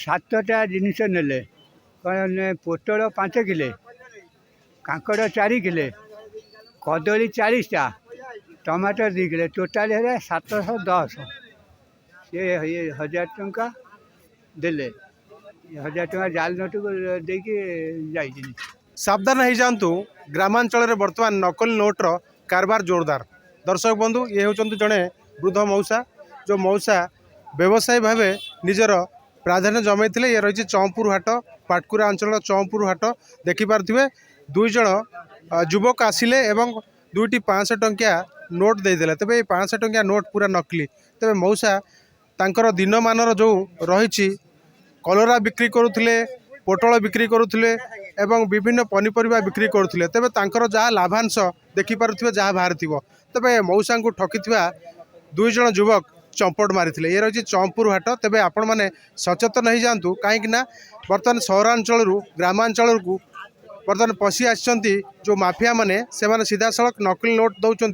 ସାତଟା ଜିନିଷ ନେଲେ କ'ଣ ପୋଟଳ 5 କିଲେ, କାଙ୍କଡ଼ 4 କିଲେ, କଦଳୀ 40ଟା, ଟମାଟର 2 କିଲେ, ଟୋଟାଲ ହେଲା 710। ସେ 1000 ଟଙ୍କା ଦେଲେ, 1000 ଟଙ୍କା ଜାଲ ନୋଟକୁ ଦେଇକି ଯାଇଛନ୍ତି। सावधान हो जातु ग्रामांचल में बर्तमान नकली नोट्र कारबार जोरदार। दर्शक बंधु ये होचंतु जड़े वृद्ध मौसा जो मौसा व्यवसायी भाव निजर प्राधान्य जमाई ये रही चौंपुर हाट पाटकुरा अंचल चौंपुर हाट देखिपे दुई जन युवक आसिले एवं 2टी 500 टंकिया नोट देदेले। तेबे 500 टंकिया नोट पूरा नकली। तेबे मौसा तांकर दिनमान जो रही कलरा बिक्री करुले, पोटल बिक्री करुले एवं विभिन्न पनीपरिया बिक्री करुले। तेबे तांकर जहाँ लाभांश देखिपे जहाँ बाहर थी तेबे मौसा को ठकी दुई जन युवक चंपट मारी। ये रही चौंपुर हाट। तेबे आपण मैंने सचेतन हो जातु कहीं बर्तमान सहरांचल ग्रामांचल को बर्तमान पशि आसी जो माफिया माने से माने सीधा सड़क नकली नोट दौरान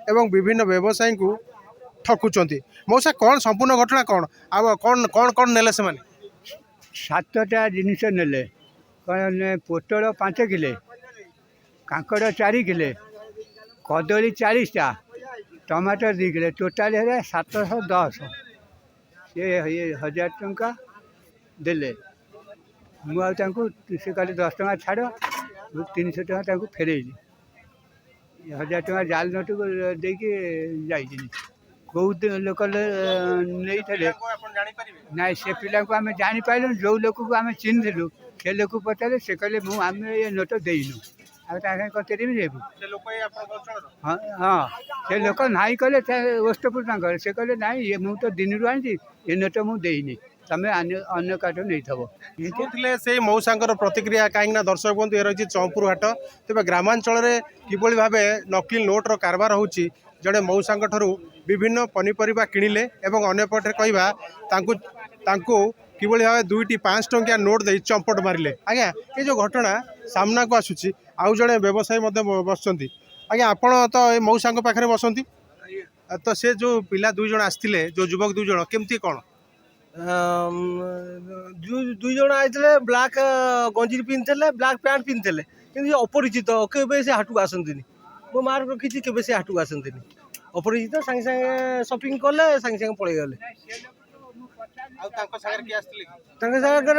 एवं विभिन्न व्यवसायी को ठकुंट। मौसा कौन संपूर्ण घटना कौन आ कौन कौन कौन नेले से 7टा ଜିନିଷ ନେଲେ କ'ଣ ପୋଟଳ 5 କିଲେ, କାଙ୍କଡ଼ 4 କିଲେ, କଦଳୀ 40ଟା, ଟମାଟର 2 କିଲେ, ଟୋଟାଲ ହେଲା 710। ସେ 1000 ଟଙ୍କା ଦେଲେ। ମୁଁ ଆଉ ତାଙ୍କୁ ସେ କହିଲେ 10 ଟଙ୍କା ଛାଡ଼, ମୁଁ 300 ଟଙ୍କା ତାଙ୍କୁ ଫେରେଇଲି। 1000 ଟଙ୍କା ଜାଲ ନୋଟକୁ ଦେଇକି ଯାଇଛନ୍ତି। କେଉଁ ଲୋକ ନେଇଥିଲେ ନାଇଁ, ସେ ପିଲାଙ୍କୁ ଆମେ ଜାଣିପାରିଲୁ। ଯେଉଁ ଲୋକକୁ ଆମେ ଚିହ୍ନିଥିଲୁ ସେ ଲୋକ ପଚାରେ, ସେ କହିଲେ ଆମେ ଏ ନୋଟ ଦେଇନୁ। ଆଉ ତା ସାଙ୍ଗେ କ'ଣ କେମିତି ନେବୁ? ହଁ ହଁ, ସେ ଲୋକ ନାହିଁ କହିଲେ, ଓଷ୍ଟପୁର ତାଙ୍କର। ସେ କହିଲେ ନାଇଁ, ମୁଁ ତ ଦିନରୁ ଆଣିଛି, ଏ ନୋଟ ମୁଁ ଦେଇନି, ତମେ ଅନ୍ୟ କାଠୁ ନେଇଥବ। से मौसा प्रतिक्रिया कहीं दर्शक बंधु ये रही चौंपुर हाट। तेज ग्रामांचल किभली भाव नकली नोट्र कारबार हो जड़े मौसा विभिन्न पनीपरिया किणिले एवं अन्यपटे कहवा किभली भाव 2टी 5 टंकिया नोट दे चंपट मारे। आज्ञा ये जो घटना सामना को आसूची आउ जड़े व्यवसायी बस आज्ञा आपण तो ये मौसा पाखे बसती तो से जो पिला 2 जन आसते जो युवक 2 जन केमती कौन दुई जन आते ब्लाक गंजी पिंधे ब्लाक पैंट पिंधे कि अपरिचित के से हाटू आसती मो मार्क रखी के से हाटू आसती अपरिचित सागे सागे सपिंग कले सागे सागे पलि गले।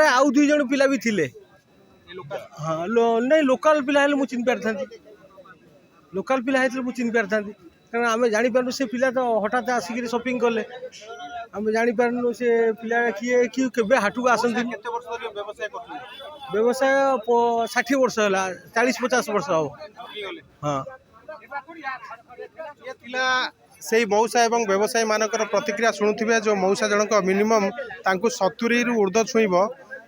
आउ 2 जन पिला भी थिले। हाँ नहीं लोकल पिला मुझे चिन्ह पारि था। लोकल पिला मुझे चिन्ह पारि था कारण आम जापर से पिला तो हठात आसिक सपिंग कले आम जापारू से पिला किए कि के हाटू आसती। व्यवसाय 60 वर्ष है 40-50 वर्ष हम। हाँ से मौसा एवं व्यवसायी मानकर प्रतिक्रिया शुणुवे जो मौसा जनक मिनिमम 70 रु ऊर्ध्व छुईब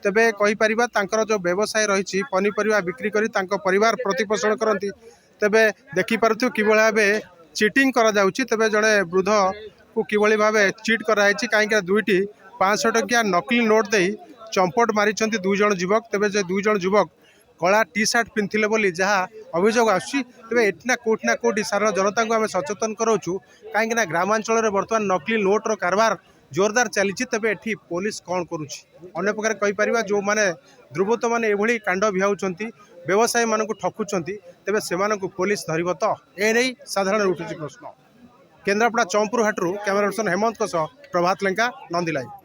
तेबे कहीपर तांकर जो व्यवसाय रही पनीपरिया बिक्री करी तांको परिवार प्रतिपोषण करती तेबे देखिपु कि भाव चिटिंग करा तेबे जड़े वृद्ध को किभली भाव चिट कराई कहीं 2टी 500 टंकिया नकली नोट दे चंपट मारी 2 जन युवक। तेबे जे 2 जन युवक कला टी सार्ट पिंधिले बोली जहाँ अभियोग आसूँ तेज एठना कोटी साधारण जनता को आम सचेतन कराऊँ कहीं ग्रामांचल में बर्तमान नकली नोट्र कारबार जोरदार चली। तेज ये पुलिस कौन करुँच अन्न प्रकार कहीपर जो मैंने ध्रुवत मैंने ये कांड भिआउंट व्यवसायी मान ठकुंट तेज से पुलिस धरब तो ये साधारण उठुची प्रश्न। केन्द्रापड़ा चौंपुर हाटू कैमरा पर्सन हेमंत प्रभात लेंका नंदीलाई।